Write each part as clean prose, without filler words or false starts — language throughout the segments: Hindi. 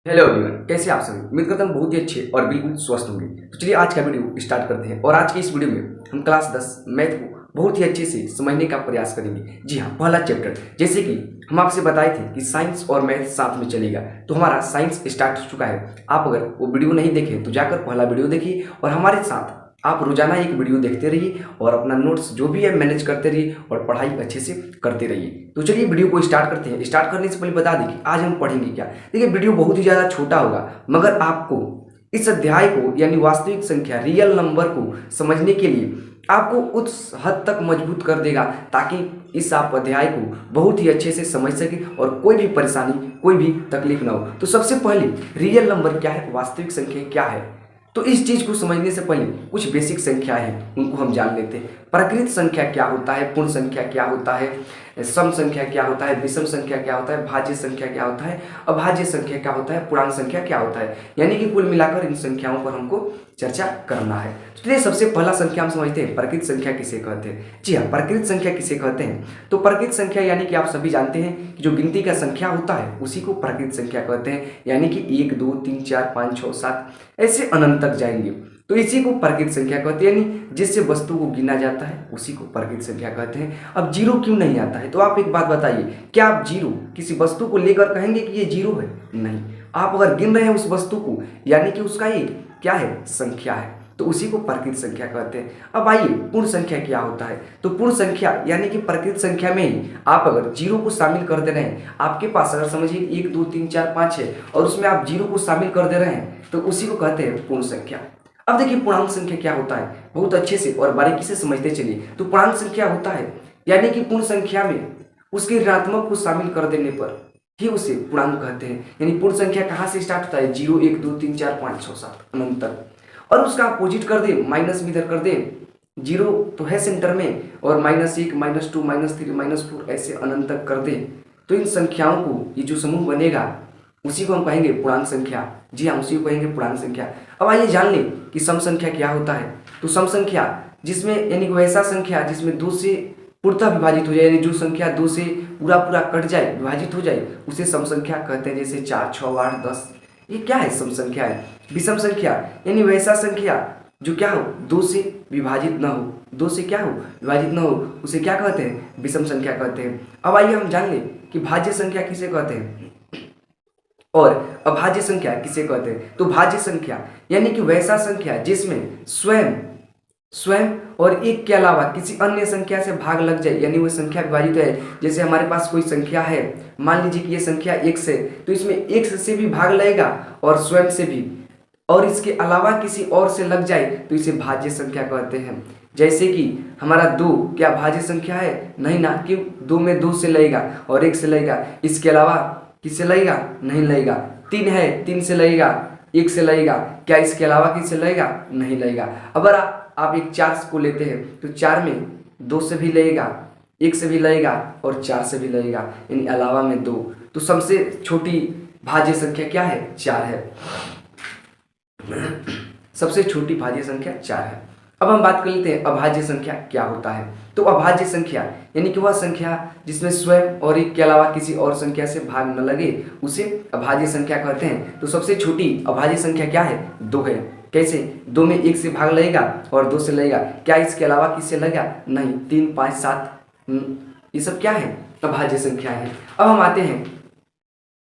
हेलो एवरीवन, कैसे आप सभी। उम्मीद करता हूँ बहुत ही अच्छे और बिल्कुल स्वस्थ होंगे। तो चलिए आज का वीडियो स्टार्ट करते हैं और आज के इस वीडियो में हम क्लास 10 मैथ को बहुत ही अच्छे से समझने का प्रयास करेंगे। जी हाँ, पहला चैप्टर, जैसे कि हम आपसे बताए थे कि साइंस और मैथ साथ में चलेगा, तो हमारा साइंस स्टार्ट हो चुका है। आप अगर वो वीडियो नहीं देखे तो जाकर पहला वीडियो देखिए और हमारे साथ आप रोजाना एक वीडियो देखते रहिए और अपना नोट्स जो भी है मैनेज करते रहिए और पढ़ाई अच्छे से करते रहिए। तो चलिए वीडियो को स्टार्ट करते हैं। स्टार्ट करने से पहले बता दें कि आज हम पढ़ेंगे क्या। देखिए वीडियो बहुत ही ज़्यादा छोटा होगा, मगर आपको इस अध्याय को यानी वास्तविक संख्या रियल नंबर को समझने के लिए आपको उस हद तक मजबूत कर देगा ताकि इस आप अध्याय को बहुत ही अच्छे से समझ सके और कोई भी परेशानी कोई भी तकलीफ ना हो। तो सबसे पहले रियल नंबर क्या है, वास्तविक संख्या क्या है, तो इस चीज को समझने से पहले कुछ बेसिक संख्या है उनको हम जान लेते हैं। प्रकृत संख्या क्या होता है, पूर्ण संख्या क्या होता है, सम संख्या क्या होता है, विषम संख्या क्या होता है, भाज्य संख्या क्या होता है, अभाज्य संख्या क्या होता है, पूर्णांक संख्या क्या होता है, यानी कि कुल मिलाकर इन संख्याओं पर हमको चर्चा करना है। तो चलिए सबसे पहला संख्या हम समझते हैं, प्रकृत संख्या किसे कहते हैं। जी हाँ, प्रकृत संख्या किसे कहते हैं, तो प्रकृत संख्या यानी कि आप सभी जानते हैं कि जो गिनती का संख्या होता है उसी को प्रकृत संख्या कहते हैं, यानी कि 1 2 3 4 5 6 7 ऐसे अनंत तक जाएंगे तो इसी को प्रकृत संख्या कहते हैं, यानी जिससे वस्तु को गिना जाता है उसी को प्रकृत संख्या कहते हैं। अब जीरो क्यों नहीं आता है, तो आप एक बात बताइए, क्या आप जीरो किसी वस्तु को लेकर कहेंगे कि ये जीरो है? नहीं, आप अगर गिन रहे हैं उस वस्तु को यानी कि उसका एक क्या है, संख्या है, तो उसी को प्रकृत संख्या कहते हैं। अब आइए पूर्ण संख्या क्या होता है, तो पूर्ण संख्या यानी कि प्रकृत संख्या में ही आप अगर जीरो को शामिल कर दे रहे हैं, आपके पास अगर समझिए 1 2 3 4 5 है और उसमें आप जीरो को शामिल कर दे रहे हैं तो उसी को कहते हैं पूर्ण संख्या। अब देखिए पूर्णांक संख्या क्या होता है, बहुत अच्छे से और बारीकी से समझते चलिए। तो पूर्णांक संख्या होता है यानी कि पूर्ण संख्या में उसके ऋणात्मक को शामिल कर देने पर ही उसे पूर्णांक कहते हैं। यानी पूर्ण संख्या कहाँ से स्टार्ट होता है, 0 1 2 3 4 5 6 7 अनंत तक, और उसका अपोजिट कर दे, माइनस भी इधर कर दे, जीरो तो है सेंटर में और -1 -2 -3 -4 ऐसे अनंत तक कर दे, तो इन संख्याओं को ये जो समूह बनेगा उसी को हम कहेंगे पूर्णांक संख्या। जी हाँ, उसी को कहेंगे पूर्णांक संख्या। अब आइए जान लें कि सम संख्या क्या होता है। तो सम संख्या जिसमें यानी कि वैसा संख्या जिसमें 2 से पूर्णतः विभाजित हो जाए, यानी जो संख्या 2 से पूरा पूरा कट जाए, विभाजित हो जाए, उसे सम संख्या कहते हैं। जैसे 4 6 8 10, ये क्या है, सम संख्या है। विषम संख्या यानी वैसा संख्या जो क्या हो, 2 से विभाजित न हो, 2 से क्या हो, विभाजित न हो, उसे क्या कहते हैं, विषम संख्या कहते हैं। अब आइए हम जान लें कि भाज्य संख्या किसे कहते हैं और अभाज्य संख्या किसे कहते हैं। तो भाज्य संख्या यानी कि वैसा संख्या जिसमें स्वयं स्वयं और एक के अलावा किसी अन्य संख्या से भाग लग जाए, यानी वो संख्या विभाजित है। जैसे हमारे पास कोई संख्या है, मान लीजिए कि ये संख्या x है, तो इसमें x से भी भाग लगेगा और स्वयं से भी, और इसके अलावा किसी और से लग जाए तो इसे भाज्य संख्या कहते हैं। जैसे कि हमारा 2 क्या भाज्य संख्या है? नहीं ना, क्यों, 2 में 2 से लगेगा और 1 से लगेगा, इसके अलावा किससे लगेगा, नहीं लगेगा। 3 है, 3 से लगेगा, 1 से लगेगा, क्या इसके अलावा किससे लगेगा, नहीं लगेगा। अगर आप एक 4 को लेते हैं तो 4 में 2 से भी लगेगा, 1 से भी लगेगा और 4 से भी लगेगा, यानी अलावा में 2। तो सबसे छोटी भाज्य संख्या क्या है, 4 है। सबसे छोटी भाज्य संख्या 4 है। अब हम बात कर लेते हैं अभाज्य संख्या क्या होता है। तो अभाज्य संख्या यानी कि वह संख्या जिसमें स्वयं और एक के अलावा किसी और संख्या से भाग न लगे उसे अभाज्य संख्या कहते हैं। तो सबसे छोटी अभाज्य संख्या क्या है, 2 है। कैसे, 2 में 1 से भाग लगेगा और 2 से लगेगा, क्या इसके अलावा किससे लगेगा, नहीं। 3 5 7 ये सब क्या है, अभाज्य संख्या है। अब हम आते हैं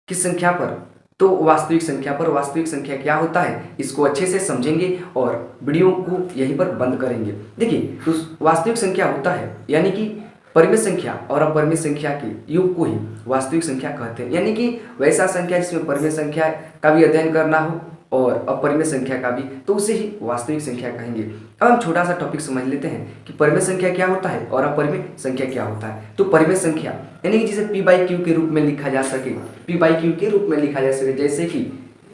किस संख्या पर, तो वास्तविक संख्या पर। वास्तविक संख्या क्या होता है इसको अच्छे से समझेंगे और वीडियो को यहीं पर बंद करेंगे। देखिए, तो वास्तविक संख्या होता है यानी कि परिमेय संख्या और अपरिमेय संख्या के योग को ही वास्तविक संख्या कहते हैं। यानी कि वैसा संख्या जिसमें परिमेय संख्या का भी अध्ययन करना हो और अपरिमेय संख्या का भी, तो उसे ही वास्तविक संख्या कहेंगे। अब हम छोटा सा टॉपिक समझ लेते हैं कि परिमेय संख्या क्या होता है और अपरिमेय संख्या क्या होता है। तो परिमेय संख्या यानी कि जिसे p/q के रूप में लिखा जा सके, p/q के रूप में लिखा जा सके, जैसे कि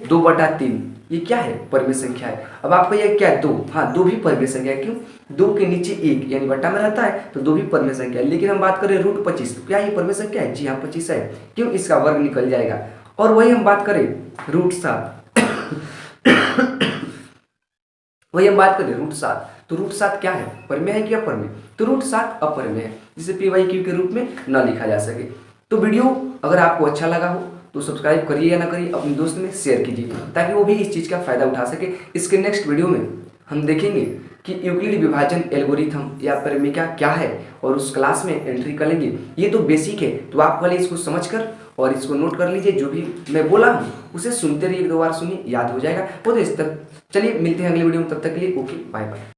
2/3, ये क्या है, परिमेय संख्या है। अब आपको यह क्या है, 2, हाँ 2 भी परिमेय संख्या है। क्यों, 2 के नीचे 1 यानी बट्टा में रहता है तो 2 भी परिमेय संख्या है। लेकिन हम बात करें √25, तो क्या ये परिमेय संख्या है, जी हाँ 25 है। क्यों, इसका वर्ग निकल जाएगा। और वही हम बात करें √7, वही हम बात करें √7, तो √7 क्या है, परिमेय है कि अपरिमेय, तो √7 अपरिमेय है, जिसे p/q के रूप में न लिखा जा सके। तो वीडियो अगर आपको अच्छा लगा हो तो सब्सक्राइब करिए या ना करिए, अपने दोस्त में शेयर कीजिए ताकि वो भी इस चीज़ का फ़ायदा उठा सके। इसके नेक्स्ट वीडियो में हम देखेंगे कि यूक्लिड विभाजन एल्गोरिथम या परिमेयिका क्या है और उस क्लास में एंट्री कर लेंगे। ये तो बेसिक है, तो आप पहले इसको समझकर और इसको नोट कर लीजिए। जो भी मैं बोला हूँ उसे सुनते रहिए, 1-2 बार सुनिए, याद हो जाएगा। वो तो इस तक चलिए मिलते हैं अगले वीडियो में, तब तक के लिए ओके बाय बाय।